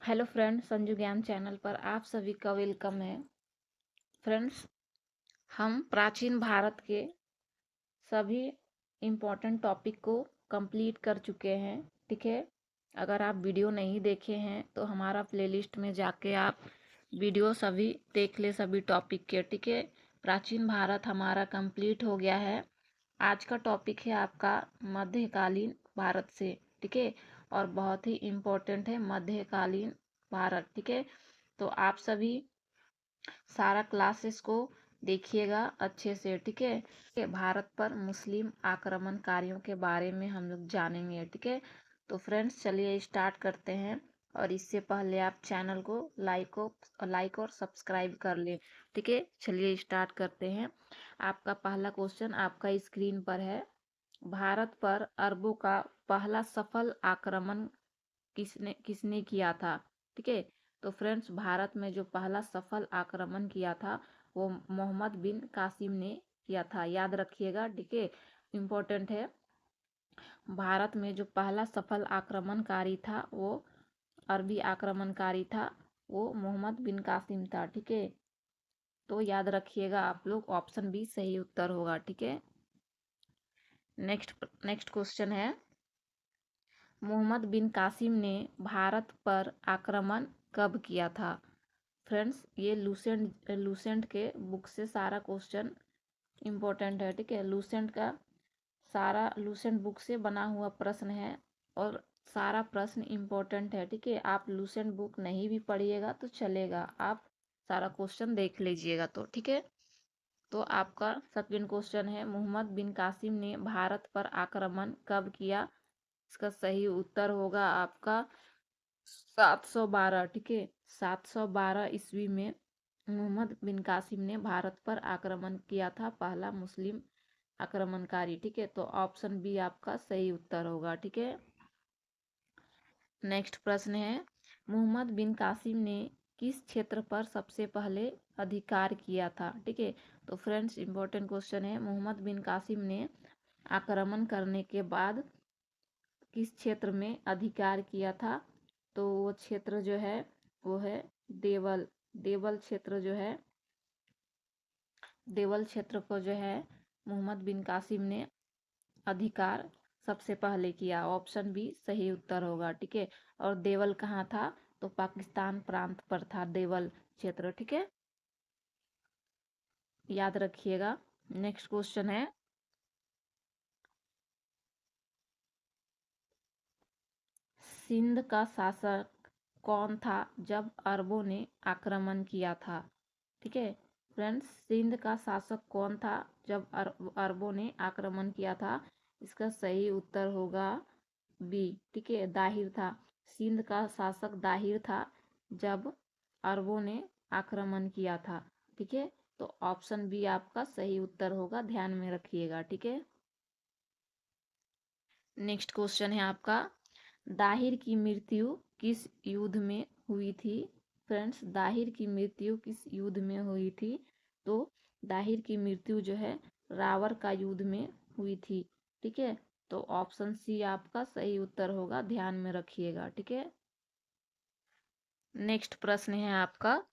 Hello friends, Sanju ज्ञान channel पर आप सभी का वेलकम है। फ्रेंड्स, हम प्राचीन भारत के सभी इम्पोर्टेंट टॉपिक को कंप्लीट कर चुके हैं। ठीक है, अगर आप वीडियो नहीं देखे हैं तो हमारा प्लेलिस्ट में जाके आप वीडियो सभी देख ले, सभी टॉपिक के। ठीक है, प्राचीन भारत हमारा कंप्लीट हो गया है। आज का टॉपिक है आपका मध्यकालीन भारत से। ठीक है, और बहुत ही इम्पोर्टेंट है मध्यकालीन भारत। ठीक है, तो आप सभी सारा क्लासेस को देखिएगा अच्छे से। ठीक है, भारत पर मुस्लिम आक्रमणकारियों के बारे में हम लोग जानेंगे। ठीक है, तो फ्रेंड्स चलिए स्टार्ट करते हैं। और इससे पहले आप चैनल को लाइक और सब्सक्राइब कर लें। ठीक है, चलिए स्टार्ट करते हैं। आपका पहला क्वेश्चन आपका स्क्रीन पर है। भारत पर अरबों का पहला सफल आक्रमण किसने किसने किया था? ठीक है, तो फ्रेंड्स भारत में जो पहला सफल आक्रमण किया था वो मोहम्मद बिन कासिम ने किया था, याद रखिएगा। ठीक है, इम्पोर्टेंट है। भारत में जो पहला सफल आक्रमणकारी था वो अरबी आक्रमणकारी था, वो मोहम्मद बिन कासिम था। ठीक है, तो याद रखिएगा आप लोग, ऑप्शन बी सही उत्तर होगा। ठीक है, नेक्स्ट क्वेश्चन है, मोहम्मद बिन कासिम ने भारत पर आक्रमण कब किया था? फ्रेंड्स, ये लूसेंट के बुक से सारा क्वेश्चन इम्पोर्टेंट है। ठीक है, लूसेंट बुक से बना हुआ प्रश्न है और सारा प्रश्न इम्पोर्टेंट है। ठीक है, आप लूसेंट बुक नहीं भी पढ़िएगा तो चलेगा, आप सारा क्वेश्चन देख लीजिएगा तो। ठीक है, तो आपका सेकंड क्वेश्चन है, मोहम्मद बिन कासिम ने भारत पर आक्रमण कब किया? इसका सही उत्तर होगा आपका 712। ठीक है, 712 ईस्वी में मोहम्मद बिन कासिम ने भारत पर आक्रमण किया था, पहला मुस्लिम आक्रमणकारी। ठीक है, तो ऑप्शन बी आपका सही उत्तर होगा। ठीक है, नेक्स्ट प्रश्न है, मोहम्मद बिन कासिम ने किस क्षेत्र पर सबसे पहले अधिकार किया था? ठीक है, तो फ्रेंड्स इंपॉर्टेंट क्वेश्चन है, मोहम्मद बिन कासिम ने आक्रमण करने के बाद किस क्षेत्र में अधिकार किया था? तो वो क्षेत्र जो है वो है देवल। देवल क्षेत्र जो है, देवल क्षेत्र को जो है मोहम्मद बिन कासिम ने अधिकार सबसे पहले किया, ऑप्शन बी सही उत्तर होगा। ठीक है, और देवल कहाँ था? तो पाकिस्तान प्रांत पर था देवल क्षेत्र। ठीक है, याद रखिएगा। नेक्स्ट क्वेश्चन है, सिंध का शासक कौन था जब अरबों ने आक्रमण किया था? ठीक है, फ्रेंड्स, सिंध का शासक कौन था जब अरबों ने आक्रमण किया था? इसका सही उत्तर होगा बी। ठीक है, दाहिर था। सिंध का शासक दाहिर था जब अरबों ने आक्रमण किया था। ठीक है, तो ऑप्शन बी आपका सही उत्तर होगा, ध्यान में रखिएगा। ठीक है, नेक्स्ट क्वेश्चन है आपका, दाहिर की मृत्यु किस युद्ध में हुई थी? फ्रेंड्स, दाहिर की मृत्यु किस युद्ध में हुई थी? तो दाहिर की मृत्यु जो है रावर का युद्ध में हुई थी। ठीक है, तो ऑप्शन सी आपका सही उत्तर होगा, ध्यान में रखिएगा। ठीक है, नेक्स्ट प्रश्न है आपका,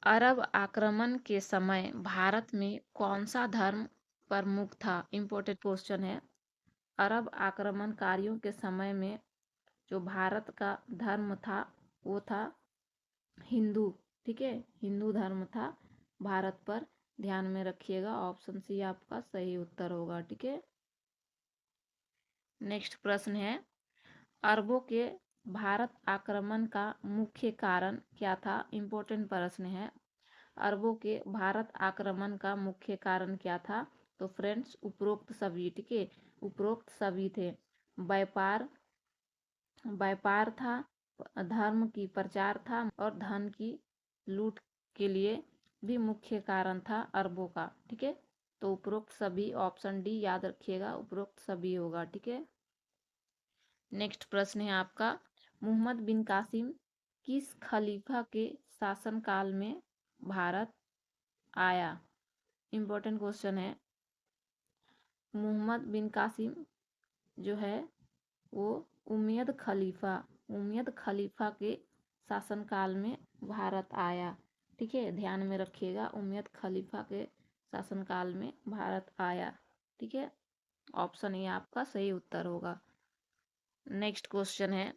अरब आक्रमण के समय भारत में कौन सा धर्म प्रमुख था? इम्पोर्टेंट क्वेश्चन है, अरब आक्रमणकारियों के समय में जो भारत का धर्म था वो था हिंदू। ठीक है, हिंदू धर्म था भारत पर, ध्यान में रखिएगा, ऑप्शन सी आपका सही उत्तर होगा। ठीक है, नेक्स्ट प्रश्न है, अरबों के भारत आक्रमण का मुख्य कारण क्या था? इम्पोर्टेंट प्रश्न है, अरबों के भारत आक्रमण का मुख्य कारण क्या था? तो फ्रेंड्स उपरोक्त सभी। ठीक है, उपरोक्त सभी थे। व्यापार व्यापार था, धर्म की प्रचार था और धन की लूट के लिए भी मुख्य कारण था अरबों का। ठीक है, तो उपरोक्त सभी, ऑप्शन डी याद रखिएगा, उपरोक्त सभी होगा। ठीक है, नेक्स्ट प्रश्न है आपका, मोहम्मद बिन कासिम किस खलीफा के शासनकाल में भारत आया? इम्पोर्टेंट क्वेश्चन है, मोहम्मद बिन कासिम जो है वो उमैयद खलीफा उमैयद खलीफा के शासनकाल में भारत आया। ठीक है, ध्यान में रखिएगा, उमैयद खलीफा के शासनकाल में भारत आया। ठीक है, ऑप्शन ए आपका सही उत्तर होगा। नेक्स्ट क्वेश्चन है,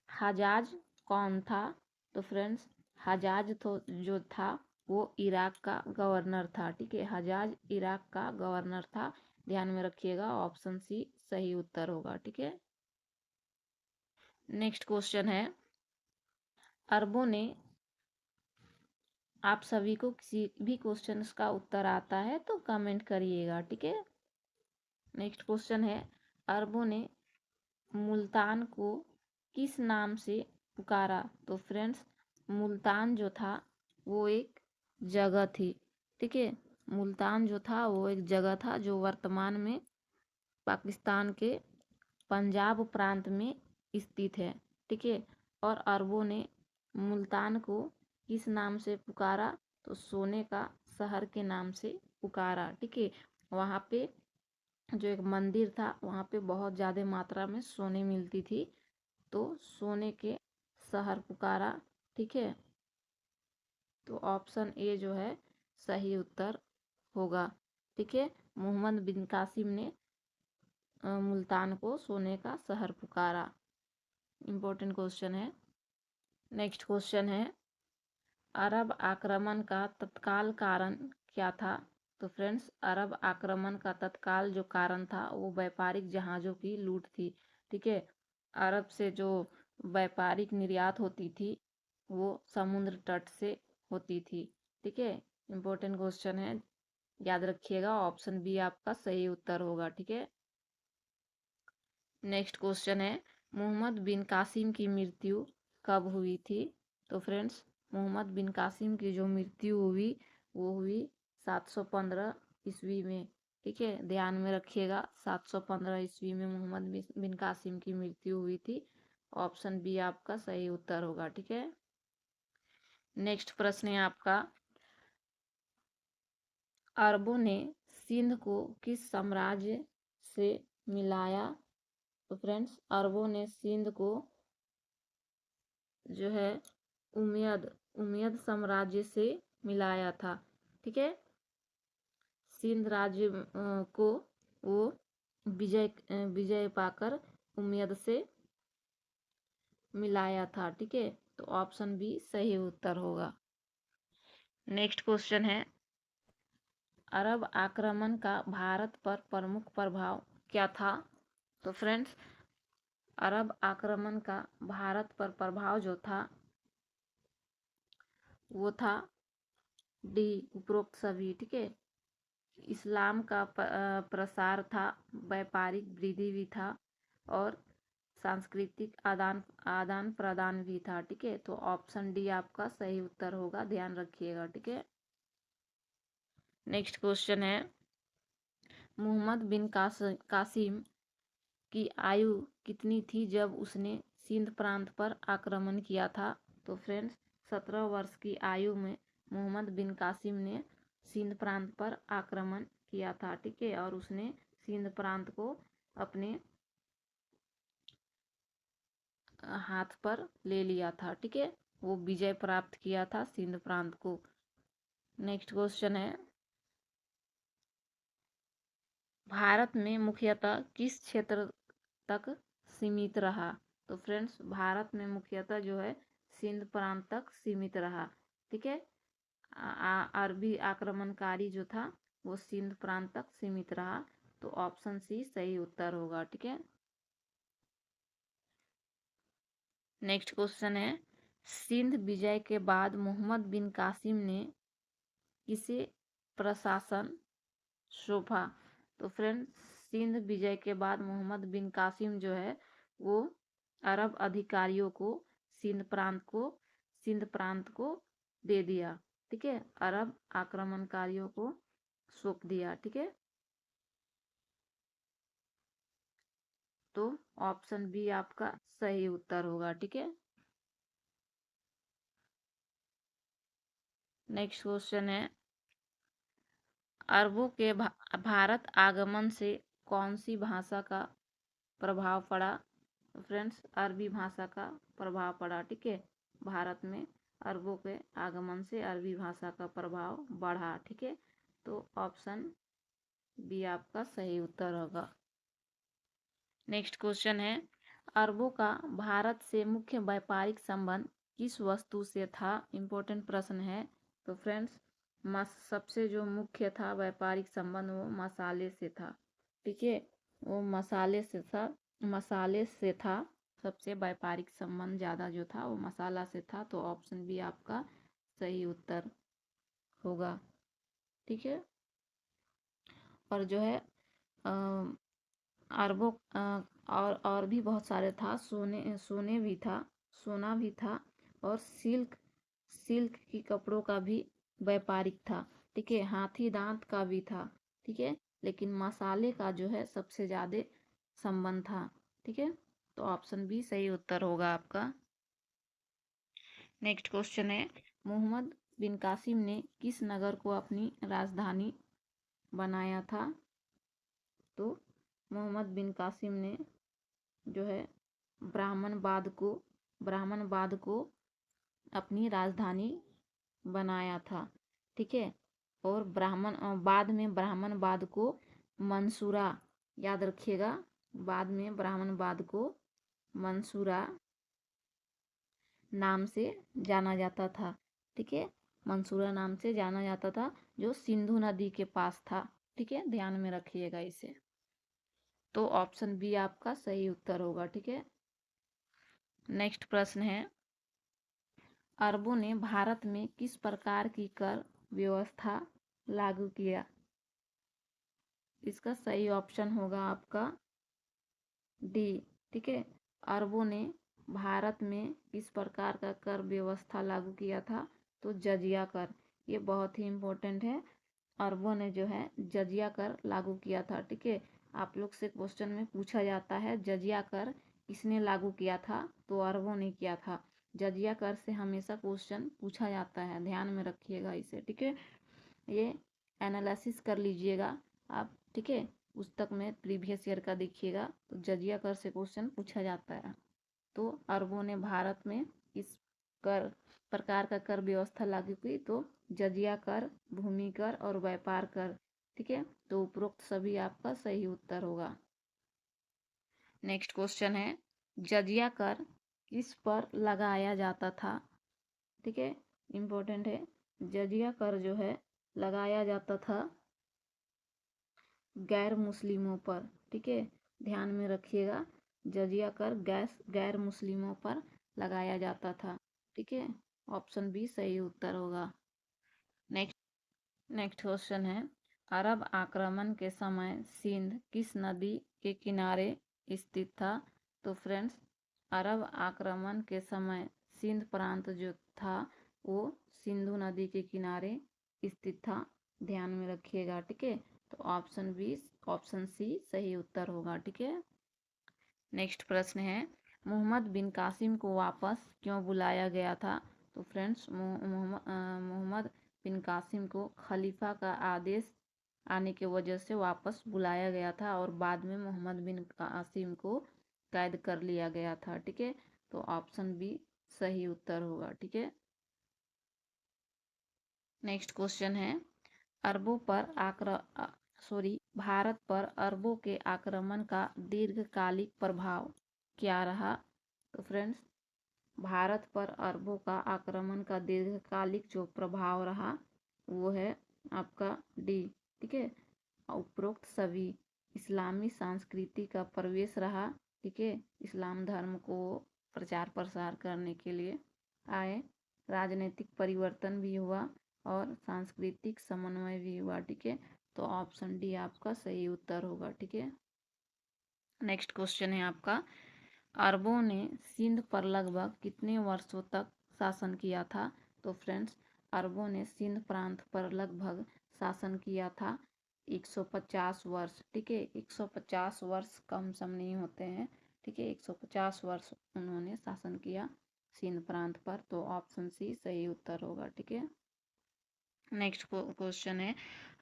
हजाज कौन था? तो फ्रेंड्स, हजाज तो जो था वो इराक का गवर्नर था। ठीक है, हजाज इराक का गवर्नर था। ध्यान में रखिएगा, ऑप्शन सी सही उत्तर होगा। ठीक है, नेक्स्ट क्वेश्चन है, अरबों ने, आप सभी को किसी भी क्वेश्चन का उत्तर आता है तो कमेंट करिएगा। ठीक है, नेक्स्ट क्वेश्चन है, अरबों ने मुल्तान को किस नाम से पुकारा? तो फ्रेंड्स, मुल्तान जो था वो एक जगह थी। ठीक है, मुल्तान जो था वो एक जगह था जो वर्तमान में पाकिस्तान के पंजाब प्रांत में स्थित है। ठीक है, और अरबों ने मुल्तान को किस नाम से पुकारा? तो सोने का शहर के नाम से पुकारा। ठीक है, वहाँ पे जो एक मंदिर था वहाँ पे बहुत ज़्यादा मात्रा में सोने मिलती थी, तो सोने के शहर पुकारा। ठीक है, तो ऑप्शन ए जो है सही उत्तर होगा। ठीक है, मोहम्मद बिन कासिम ने मुल्तान को सोने का शहर पुकारा। इम्पोर्टेंट क्वेश्चन है। नेक्स्ट क्वेश्चन है, अरब आक्रमण का तत्काल कारण क्या था? तो फ्रेंड्स, अरब आक्रमण का तत्काल जो कारण था वो व्यापारिक जहाज़ों की लूट थी। ठीक है, अरब से जो व्यापारिक निर्यात होती थी वो समुद्र तट से होती थी। ठीक है, इम्पोर्टेंट क्वेश्चन है, याद रखिएगा, ऑप्शन बी आपका सही उत्तर होगा। ठीक है, नेक्स्ट क्वेश्चन है, मोहम्मद बिन कासिम की मृत्यु कब हुई थी? तो फ्रेंड्स, मोहम्मद बिन कासिम की जो मृत्यु हुई वो हुई 715 ईस्वी में। ठीक है, ध्यान में रखिएगा, 715 ईस्वी में मोहम्मद बिन कासिम की मृत्यु हुई थी। ऑप्शन बी आपका सही उत्तर होगा। ठीक है, नेक्स्ट प्रश्न है आपका, अरबों ने सिंध को किस साम्राज्य से मिलाया? तो फ्रेंड्स, अरबों ने सिंध को जो है उमैयद साम्राज्य से मिलाया था। ठीक है, सिंध राज्य को वो विजय पाकर उमैयद से मिलाया था। ठीक है, तो ऑप्शन बी सही उत्तर होगा। नेक्स्ट क्वेश्चन है, अरब आक्रमण का भारत पर प्रमुख प्रभाव क्या था? तो फ्रेंड्स, अरब आक्रमण का भारत पर प्रभाव जो था वो था डी, उपरोक्त सभी। ठीक है, इस्लाम का प्रसार था, व्यापारिक वृद्धि भी था, और सांस्कृतिक आदान प्रदान भी था। ठीक है, तो ऑप्शन डी आपका सही उत्तर होगा, ध्यान रखिएगा। ठीक है, नेक्स्ट क्वेश्चन है, मोहम्मद बिन कासिम की आयु कितनी थी जब उसने सिंध प्रांत पर आक्रमण किया था? तो फ्रेंड्स, 17 वर्ष की आयु में मोहम्मद बिन कासिम ने सिंध प्रांत पर आक्रमण किया था। ठीक है, और उसने सिंध प्रांत को अपने हाथ पर ले लिया था। ठीक है, वो विजय प्राप्त किया था सिंध प्रांत को। नेक्स्ट क्वेश्चन है, भारत में मुख्यतः किस क्षेत्र तक सीमित रहा? तो फ्रेंड्स, भारत में मुख्यतः जो है सिंध प्रांत तक सीमित रहा। ठीक है, अरबी आक्रमणकारी जो था वो सिंध प्रांत तक सीमित रहा, तो ऑप्शन सी सही उत्तर होगा। ठीक है, नेक्स्ट क्वेश्चन है, सिंध विजय के बाद मोहम्मद बिन कासिम ने किसे प्रशासन सौंपा? तो फ्रेंड्स, सिंध विजय के बाद मोहम्मद बिन कासिम जो है वो अरब अधिकारियों को सिंध प्रांत को दे दिया। ठीक है, अरब आक्रमणकारियों को सौंप दिया। ठीक है, तो ऑप्शन बी आपका सही उत्तर होगा। ठीक है, नेक्स्ट क्वेश्चन है, अरबों के भारत आगमन से कौन सी भाषा का प्रभाव पड़ा? तो फ्रेंड्स अरबी भाषा का प्रभाव पड़ा। ठीक है, भारत में अरबों के आगमन से अरबी भाषा का प्रभाव बढ़ा। ठीक है, तो ऑप्शन बी आपका सही उत्तर होगा। नेक्स्ट क्वेश्चन है, अरबों का भारत से मुख्य व्यापारिक संबंध किस वस्तु से था? इम्पोर्टेंट प्रश्न है। तो फ्रेंड्स सबसे जो मुख्य था व्यापारिक संबंध वो मसाले से था। ठीक है, वो मसाले से था। सबसे व्यापारिक संबंध ज़्यादा जो था वो मसाला से था। तो ऑप्शन बी आपका सही उत्तर होगा। ठीक है, और जो है अरबों और भी बहुत सारे था। सोने भी था, सोना भी था, और सिल्क की कपड़ों का भी व्यापारिक था। ठीक है, हाथी दांत का भी था। ठीक है, लेकिन मसाले का जो है सबसे ज़्यादा संबंध था। ठीक है, तो ऑप्शन बी सही उत्तर होगा आपका। नेक्स्ट क्वेश्चन है, मोहम्मद बिन कासिम ने किस नगर को अपनी राजधानी बनाया था? तो मोहम्मद बिन कासिम ने जो है ब्राह्मणबाद को अपनी राजधानी बनाया था। ठीक है, और बाद में ब्राह्मणबाद को मंसूरा, याद रखिएगा, बाद में ब्राह्मणबाद को मंसूरा नाम से जाना जाता था। ठीक है, मंसूरा नाम से जाना जाता था, जो सिंधु नदी के पास था। ठीक है, ध्यान में रखिएगा इसे। तो ऑप्शन बी आपका सही उत्तर होगा। ठीक है, नेक्स्ट प्रश्न है, अरबों ने भारत में किस प्रकार की कर व्यवस्था लागू किया? इसका सही ऑप्शन होगा आपका डी। ठीक है, अरबों ने भारत में किस प्रकार का कर व्यवस्था लागू किया था? तो जजिया कर। ये बहुत ही इम्पोर्टेंट है। अरबों ने जो है जजिया कर लागू किया था। ठीक है, आप लोग से क्वेश्चन में पूछा जाता है जजिया कर किसने लागू किया था? तो अरबों ने किया था। जजिया कर से हमेशा क्वेश्चन पूछा जाता है, ध्यान में रखिएगा इसे। ठीक है, ये एनालिसिस कर लीजिएगा आप। ठीक है, पुस्तक में प्रीवियस ईयर का देखिएगा, तो जजिया कर से क्वेश्चन पूछा जाता है। तो अरबों ने भारत में किस प्रकार का कर व्यवस्था लागू की? तो जजिया कर, भूमि कर और व्यापार कर। ठीक है, तो उपरोक्त सभी आपका सही उत्तर होगा। नेक्स्ट क्वेश्चन है, जजिया कर किस पर लगाया जाता था? ठीक है, इम्पोर्टेंट है। जजिया कर जो है लगाया जाता था गैर मुस्लिमों पर। ठीक है, ध्यान में रखिएगा, जजिया कर गैर मुस्लिमों पर लगाया जाता था। ठीक है, ऑप्शन बी सही उत्तर होगा। नेक्स्ट क्वेश्चन है, अरब आक्रमण के समय सिंध किस नदी के किनारे स्थित था? तो फ्रेंड्स अरब आक्रमण के समय सिंध प्रांत जो था वो सिंधु नदी के किनारे स्थित था। ध्यान में रखिएगा। ठीक है, तो ऑप्शन सी सही उत्तर होगा। ठीक है, नेक्स्ट प्रश्न है, मोहम्मद बिन कासिम को वापस क्यों बुलाया गया था? तो फ्रेंड्स मोहम्मद बिन कासिम को खलीफा का आदेश आने की वजह से वापस बुलाया गया था, और बाद में मोहम्मद बिन कासिम को कैद कर लिया गया था। ठीक है, तो ऑप्शन बी सही उत्तर होगा। ठीक है, नेक्स्ट क्वेश्चन है, अरबों पर भारत पर अरबों के आक्रमण का दीर्घकालिक प्रभाव क्या रहा? तो फ्रेंड्स भारत पर अरबों का आक्रमण का दीर्घकालिक जो प्रभाव रहा वो है आपका डी। ठीक है, उपरोक्त सभी इस्लामी संस्कृति का प्रवेश रहा। ठीक है, इस्लाम धर्म को प्रचार प्रसार करने के लिए आए, राजनीतिक परिवर्तन भी हुआ और सांस्कृतिक समन्वय भी हुआ। ठीक है, तो ऑप्शन डी आपका सही उत्तर होगा। ठीक है, नेक्स्ट क्वेश्चन है आपका, अरबों ने सिंध पर लगभग कितने वर्षों तक शासन किया था? तो फ्रेंड्स अरबों ने सिंध प्रांत पर लगभग शासन किया था 150 वर्ष। ठीक है, 150 वर्ष कम सम नहीं होते हैं। ठीक है, 150 वर्ष उन्होंने शासन किया सिंध प्रांत पर। तो ऑप्शन सी सही उत्तर होगा। ठीक है, नेक्स्ट क्वेश्चन है,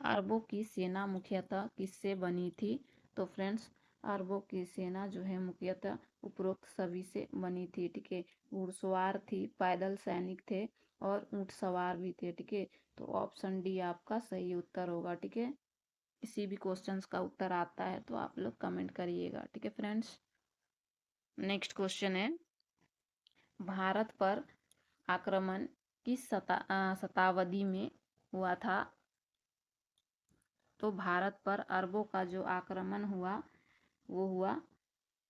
अरबों की सेना मुख्यतः किससे बनी थी? तो फ्रेंड्स अरबों की सेना जो है मुख्यतः उपरोक्त सभी से बनी थी। ठीक है, घुड़सवार थी, पैदल सैनिक थे और ऊंट सवार भी थे। ठीक है, तो ऑप्शन डी आपका सही उत्तर होगा। ठीक है, किसी भी क्वेश्चंस का उत्तर आता है तो आप लोग कमेंट करिएगा। ठीक है फ्रेंड्स, नेक्स्ट क्वेश्चन है, भारत पर आक्रमण किस शताब्दी में हुआ था? तो भारत पर अरबों का जो आक्रमण हुआ वो हुआ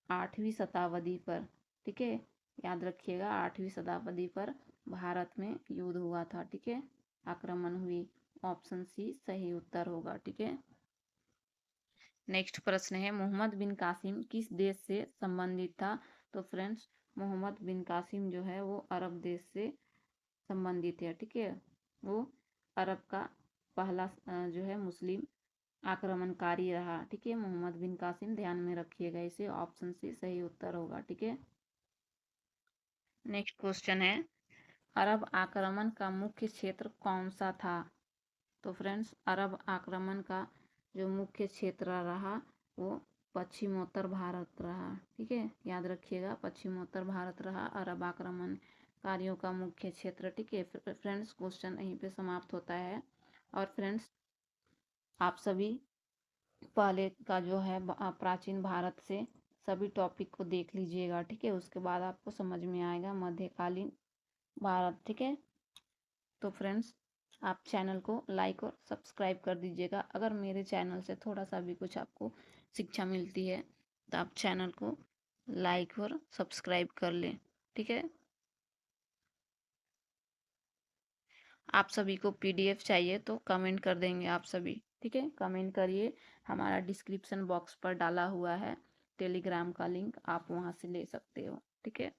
8वीं शताब्दी पर। ठीक है, याद रखिएगा 8वीं शताब्दी पर भारत में युद्ध हुआ था। ठीक है, आक्रमण हुई, ऑप्शन सी सही उत्तर होगा। ठीक है, नेक्स्ट प्रश्न है, मोहम्मद बिन कासिम किस देश से संबंधित था? तो फ्रेंड्स, मोहम्मद बिन कासिम जो है वो अरब देश से संबंधित है। ठीक है, वो अरब का पहला जो है मुस्लिम आक्रमणकारी रहा। ठीक है, मोहम्मद बिन कासिम, ध्यान में रखिएगा इसे, ऑप्शन सी सही उत्तर होगा। ठीक है, नेक्स्ट क्वेश्चन है, अरब आक्रमण का मुख्य क्षेत्र कौन सा था? तो फ्रेंड्स, अरब आक्रमण का जो मुख्य क्षेत्र रहा वो पश्चिमोत्तर भारत रहा। ठीक है, याद रखिएगा पश्चिमोत्तर भारत रहा अरब आक्रमणकारियों का मुख्य क्षेत्र। ठीक है फ्रेंड्स, क्वेश्चन यहीं पे समाप्त होता है। और फ्रेंड्स, आप सभी पहले का जो है प्राचीन भारत से सभी टॉपिक को देख लीजिएगा। ठीक है, उसके बाद आपको समझ में आएगा मध्यकालीन भारत। ठीक है, तो फ्रेंड्स, आप चैनल को लाइक और सब्सक्राइब कर दीजिएगा। अगर मेरे चैनल से थोड़ा सा भी कुछ आपको शिक्षा मिलती है तो आप चैनल को लाइक और सब्सक्राइब कर लें। ठीक है, आप सभी को पीडीएफ चाहिए तो कमेंट कर देंगे आप सभी। ठीक है, कमेंट करिए, हमारा डिस्क्रिप्शन बॉक्स पर डाला हुआ है टेलीग्राम का लिंक, आप वहाँ से ले सकते हो। ठीक है।